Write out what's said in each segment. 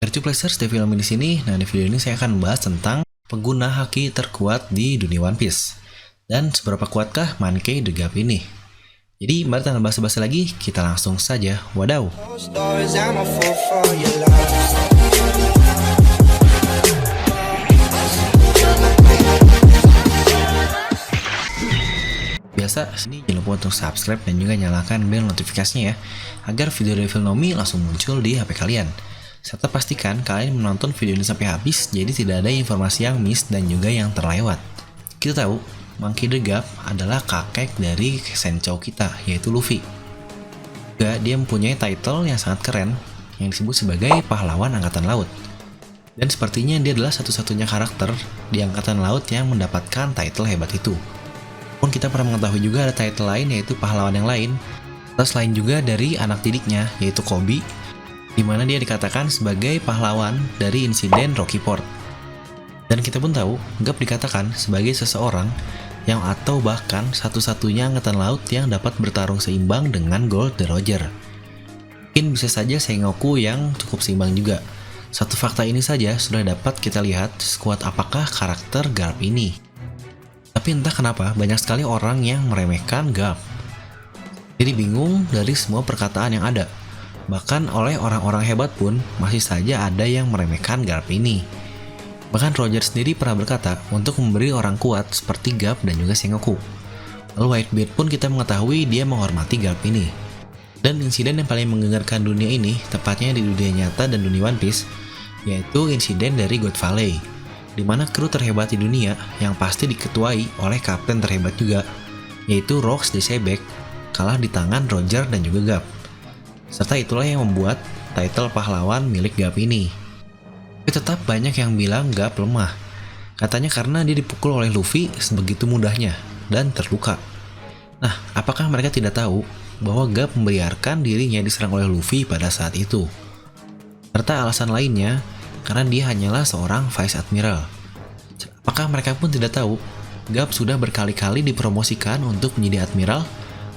Plexers di film di sini. Nah, di video ini saya akan membahas tentang pengguna haki terkuat di dunia One Piece dan seberapa kuatkah Monkey D. Garp ini. Jadi, mari tanpa basa-basi lagi, kita langsung saja. Wadaw. Biasa, ini jangan lupa untuk subscribe dan juga nyalakan bel notifikasinya ya, agar video review Nomi langsung muncul di HP kalian. Serta pastikan kalian menonton video ini sampai habis, jadi tidak ada informasi yang miss dan juga yang terlewat. Kita tahu, Monkey D. Garp adalah kakek dari Senchou kita, yaitu Luffy. Juga dia mempunyai title yang sangat keren, yang disebut sebagai pahlawan Angkatan Laut. Dan sepertinya dia adalah satu-satunya karakter di Angkatan Laut yang mendapatkan title hebat itu. Pun kita pernah mengetahui juga ada title lain, yaitu pahlawan yang lain, selain juga dari anak didiknya, yaitu Koby, di mana dia dikatakan sebagai pahlawan dari insiden Rocky Port. Dan kita pun tahu, Garp dikatakan sebagai seseorang yang atau bahkan satu-satunya angkatan laut yang dapat bertarung seimbang dengan Gold Roger. Mungkin bisa saja Sengoku yang cukup seimbang juga. Satu fakta ini saja sudah dapat kita lihat sekuat apakah karakter Garp ini. Tapi entah kenapa banyak sekali orang yang meremehkan Garp. Jadi bingung dari semua perkataan yang ada. Bahkan oleh orang-orang hebat pun masih saja ada yang meremehkan Garp ini. Bahkan Roger sendiri pernah berkata untuk memberi orang kuat seperti Garp dan juga Sengoku. Lalu Whitebeard pun kita mengetahui dia menghormati Garp ini. Dan insiden yang paling menggegarkan dunia ini, tepatnya di dunia nyata dan dunia One Piece, yaitu insiden dari God Valley, di mana kru terhebat di dunia yang pasti diketuai oleh kapten terhebat juga, yaitu Rox de Sebek, kalah di tangan Roger dan juga Garp. Serta itulah yang membuat title pahlawan milik Garp ini. Tapi tetap banyak yang bilang Garp lemah. Katanya karena dia dipukul oleh Luffy sebegitu mudahnya dan terluka. Nah, apakah mereka tidak tahu bahwa Garp membiarkan dirinya diserang oleh Luffy pada saat itu? Serta alasan lainnya, karena dia hanyalah seorang Vice Admiral. Apakah mereka pun tidak tahu Garp sudah berkali-kali dipromosikan untuk menjadi Admiral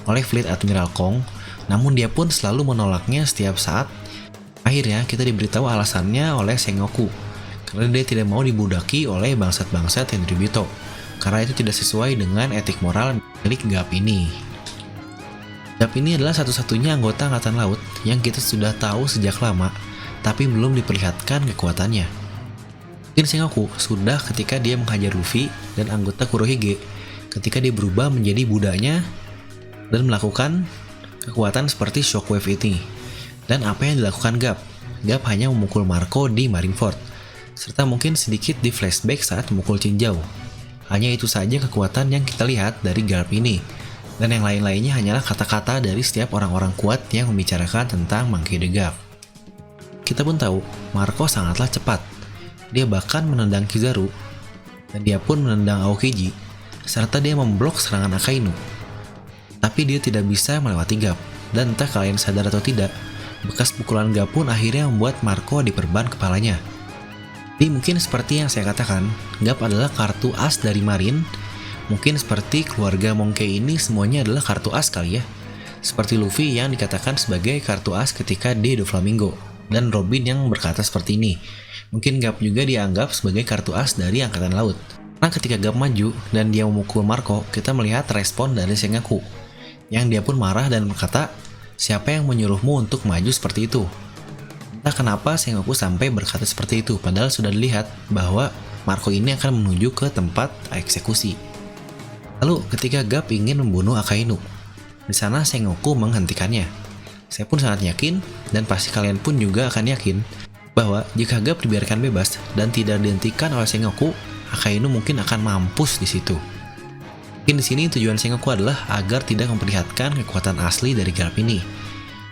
oleh Fleet Admiral Kong, namun dia pun selalu menolaknya setiap saat. Akhirnya kita diberitahu alasannya oleh Sengoku, karena dia tidak mau dibudaki oleh bangsat-bangsat Tenryubito, karena itu tidak sesuai dengan etik moral milik Garp ini. Garp ini adalah satu-satunya anggota Angkatan Laut yang kita sudah tahu sejak lama, tapi belum diperlihatkan kekuatannya. Mungkin Sengoku sudah ketika dia menghajar Luffy dan anggota Kurohige, ketika dia berubah menjadi budaknya dan melakukan kekuatan seperti Shockwave ini. Dan apa yang dilakukan Garp? Garp hanya memukul Marco di Marineford, serta mungkin sedikit di flashback saat memukul Chinjau. Hanya itu saja kekuatan yang kita lihat dari Garp ini. Dan yang lain-lainnya hanyalah kata-kata dari setiap orang-orang kuat yang membicarakan tentang Monkey D. Garp. Kita pun tahu, Marco sangatlah cepat. Dia bahkan menendang Kizaru, dan dia pun menendang Aokiji, serta dia memblok serangan Akainu. Tapi dia tidak bisa melewati Garp, dan entah kalian sadar atau tidak, bekas pukulan Garp pun akhirnya membuat Marco diperban kepalanya. Jadi mungkin seperti yang saya katakan, Garp adalah kartu as dari Marine. Mungkin seperti keluarga Monkey ini semuanya adalah kartu as kali ya. Seperti Luffy yang dikatakan sebagai kartu as ketika di Doflamingo, dan Robin yang berkata seperti ini. Mungkin Garp juga dianggap sebagai kartu as dari Angkatan Laut. Karena ketika Garp maju dan dia memukul Marco, kita melihat respon dari Sengoku, yang dia pun marah dan berkata, siapa yang menyuruhmu untuk maju seperti itu? Entah kenapa Sengoku sampai berkata seperti itu, padahal sudah dilihat bahwa Marco ini akan menuju ke tempat eksekusi. Lalu ketika Garp ingin membunuh Akainu, di sana Sengoku menghentikannya. Saya pun sangat yakin, dan pasti kalian pun juga akan yakin, bahwa jika Garp dibiarkan bebas dan tidak dihentikan oleh Sengoku, Akainu mungkin akan mampus di situ. Mungkin di sini tujuan Sengoku adalah agar tidak memperlihatkan kekuatan asli dari Garp ini.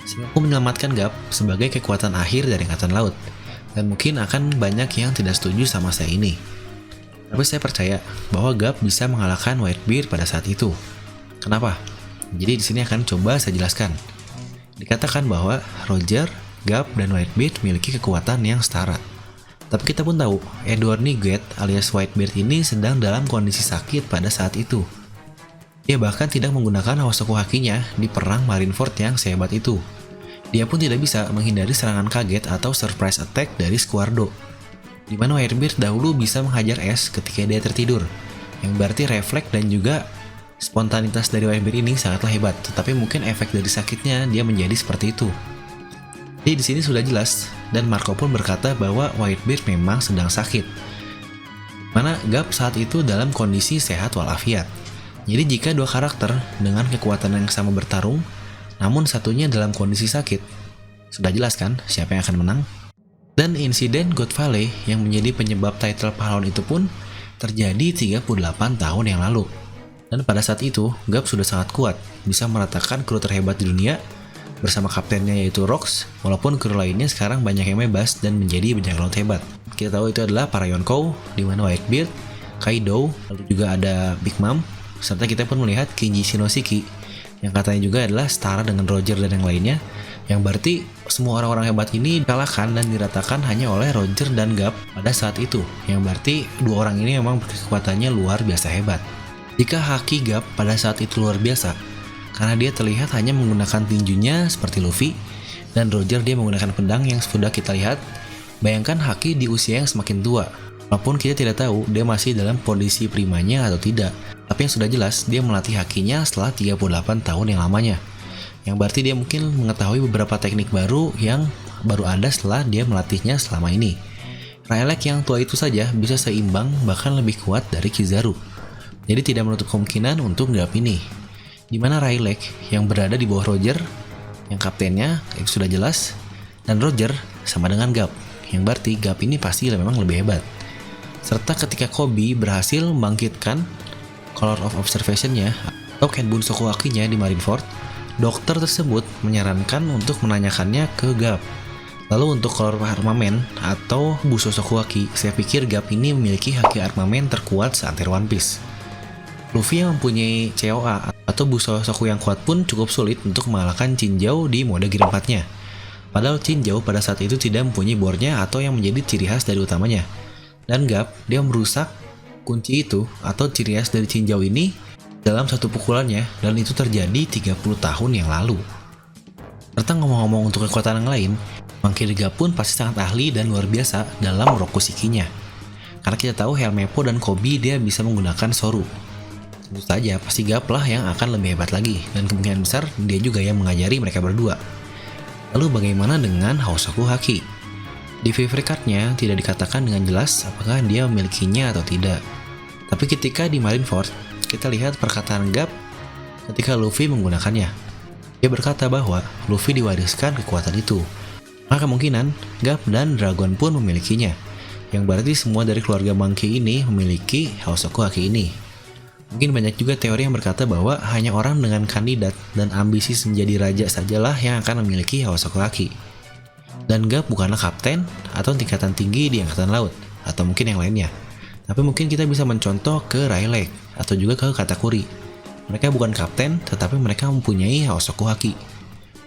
Sengoku menyelamatkan Garp sebagai kekuatan akhir dari Angkatan Laut, dan mungkin akan banyak yang tidak setuju sama saya ini. Tapi saya percaya bahwa Garp bisa mengalahkan Whitebeard pada saat itu. Kenapa? Jadi di sini akan coba saya jelaskan. Dikatakan bahwa Roger, Garp, dan Whitebeard memiliki kekuatan yang setara. Tapi kita pun tahu, Edward Nygard alias Whitebeard ini sedang dalam kondisi sakit pada saat itu. Dia bahkan tidak menggunakan Hosoku Hakinya di perang Marineford yang sehebat itu. Dia pun tidak bisa menghindari serangan kaget atau surprise attack dari Squardo, di mana Whitebeard dahulu bisa menghajar Ash ketika dia tertidur, yang berarti refleks dan juga spontanitas dari Whitebeard ini sangatlah hebat, tetapi mungkin efek dari sakitnya dia menjadi seperti itu. Jadi di sini sudah jelas, dan Marco pun berkata bahwa Whitebeard memang sedang sakit, mana Gup saat itu dalam kondisi sehat walafiat. Jadi jika dua karakter dengan kekuatan yang sama bertarung, namun satunya dalam kondisi sakit, sudah jelas kan siapa yang akan menang? Dan insiden God Valley yang menjadi penyebab title pahlawan itu pun terjadi 38 tahun yang lalu. Dan pada saat itu, Gup sudah sangat kuat, bisa meratakan kru terhebat di dunia bersama kaptennya yaitu Rox, walaupun kru lainnya sekarang banyak yang bebas dan menjadi bajak laut hebat. Kita tahu itu adalah para Yonkou, di mana Whitebeard, Kaido, lalu juga ada Big Mom, serta kita pun melihat Kinji Shinoshiki, yang katanya juga adalah setara dengan Roger dan yang lainnya, yang berarti semua orang-orang hebat ini dikalahkan dan diratakan hanya oleh Roger dan Gup pada saat itu, yang berarti dua orang ini memang kekuatannya luar biasa hebat. Jika haki Gup pada saat itu luar biasa, karena dia terlihat hanya menggunakan tinjunya seperti Luffy, dan Roger dia menggunakan pedang yang sudah kita lihat. Bayangkan haki di usia yang semakin tua, walaupun kita tidak tahu dia masih dalam kondisi primanya atau tidak, tapi yang sudah jelas dia melatih hakinya setelah 38 tahun yang lamanya, yang berarti dia mungkin mengetahui beberapa teknik baru yang baru ada setelah dia melatihnya selama ini. Rayleigh yang tua itu saja bisa seimbang bahkan lebih kuat dari Kizaru, jadi tidak menutup kemungkinan untuk Gup ini. Dimana Rayleigh yang berada di bawah Roger, yang kaptennya yang sudah jelas, dan Roger sama dengan Gup, yang berarti Gup ini pasti memang lebih hebat. Serta ketika Koby berhasil membangkitkan Color of Observation-nya atau Kenbun Sokuaki-nya di Marineford, dokter tersebut menyarankan untuk menanyakannya ke Gup. Lalu untuk Color Armament atau Buso Sokuaki, saya pikir Gup ini memiliki haki armamen terkuat seantero One Piece. Luffy yang mempunyai COA atau Buso Soku yang kuat pun cukup sulit untuk mengalahkan Chinjau di mode Gear 4-nya. Padahal Chinjau pada saat itu tidak mempunyai bornya atau yang menjadi ciri khas dari utamanya. Dan Gup, dia merusak kunci itu atau ciri khas dari Chinjau ini dalam satu pukulannya, dan itu terjadi 30 tahun yang lalu. Serta ngomong-ngomong untuk kekuatan yang lain, Monkey D. Gup pun pasti sangat ahli dan luar biasa dalam Rokushikinya. Karena kita tahu Helmeppo dan Koby dia bisa menggunakan Soru. Tentu saja pasti Gup lah yang akan lebih hebat lagi, dan kemungkinan besar dia juga yang mengajari mereka berdua. Lalu bagaimana dengan Hosoku Haki? Di Vivi Card-nya tidak dikatakan dengan jelas apakah dia memilikinya atau tidak. Tapi ketika di Marineford, kita lihat perkataan Gup ketika Luffy menggunakannya. Dia berkata bahwa Luffy diwariskan kekuatan itu. Maka kemungkinan Gup dan Dragon pun memilikinya, yang berarti semua dari keluarga Monkey ini memiliki Hosoku Haki ini. Mungkin banyak juga teori yang berkata bahwa hanya orang dengan kandidat dan ambisi menjadi raja sajalah yang akan memiliki Hosoku Haki. Dan Gup bukanlah kapten atau tingkatan tinggi di Angkatan Laut, atau mungkin yang lainnya. Tapi mungkin kita bisa mencontoh ke Rayleigh atau juga ke Katakuri. Mereka bukan kapten, tetapi mereka mempunyai Hosoku Haki.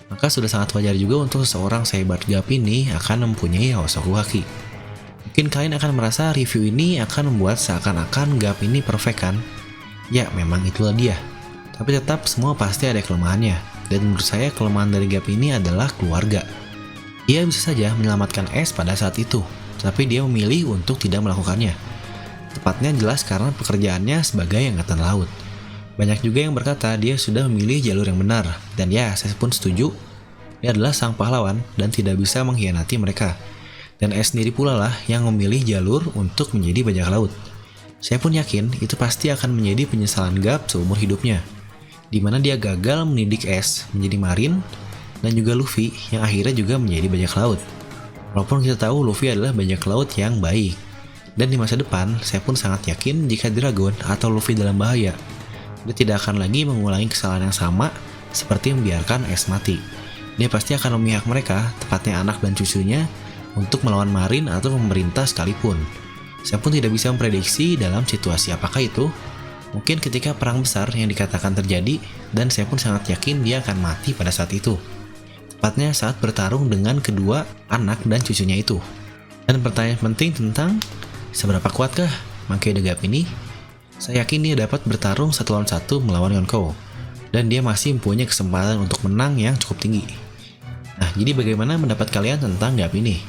Maka sudah sangat wajar juga untuk seseorang sehebat Gup ini akan mempunyai Hosoku Haki. Mungkin kalian akan merasa review ini akan membuat seakan-akan Gup ini perfect kan? Ya, memang itulah dia. Tapi tetap semua pasti ada kelemahannya. Dan menurut saya kelemahan dari Gup ini adalah keluarga. Dia bisa saja menyelamatkan Ace pada saat itu, tapi dia memilih untuk tidak melakukannya. Tepatnya jelas karena pekerjaannya sebagai Angkatan Laut. Banyak juga yang berkata dia sudah memilih jalur yang benar, dan ya, saya pun setuju. Dia adalah sang pahlawan dan tidak bisa mengkhianati mereka. Dan Ace sendiri pula lah yang memilih jalur untuk menjadi bajak laut. Saya pun yakin itu pasti akan menjadi penyesalan Gup seumur hidupnya, di mana dia gagal mendidik Ace menjadi marin, dan juga Luffy yang akhirnya juga menjadi bajak laut. Walaupun kita tahu Luffy adalah bajak laut yang baik. Dan di masa depan, saya pun sangat yakin jika Dragon atau Luffy dalam bahaya, dia tidak akan lagi mengulangi kesalahan yang sama seperti membiarkan Ace mati. Dia pasti akan memihak mereka, tepatnya anak dan cucunya, untuk melawan marin atau pemerintah sekalipun. Saya pun tidak bisa memprediksi dalam situasi apakah itu. Mungkin ketika perang besar yang dikatakan terjadi, dan saya pun sangat yakin dia akan mati pada saat itu. Tepatnya saat bertarung dengan kedua anak dan cucunya itu. Dan pertanyaan penting tentang seberapa kuatkah Monkey D. Gup ini? Saya yakin dia dapat bertarung 1 lawan 1 melawan Yonkou, dan dia masih mempunyai kesempatan untuk menang yang cukup tinggi. Nah, jadi bagaimana pendapat kalian tentang GAP ini?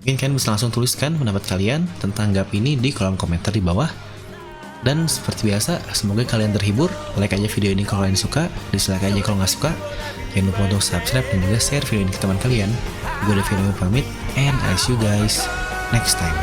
Mungkin kalian bisa langsung tuliskan pendapat kalian tentang GAP ini di kolom komentar di bawah. Dan seperti biasa, semoga kalian terhibur. Like aja video ini kalau kalian suka, dislike aja kalau nggak suka. Jangan lupa untuk subscribe dan juga share video ini ke teman kalian. Gue udah pamit, and I see you guys next time.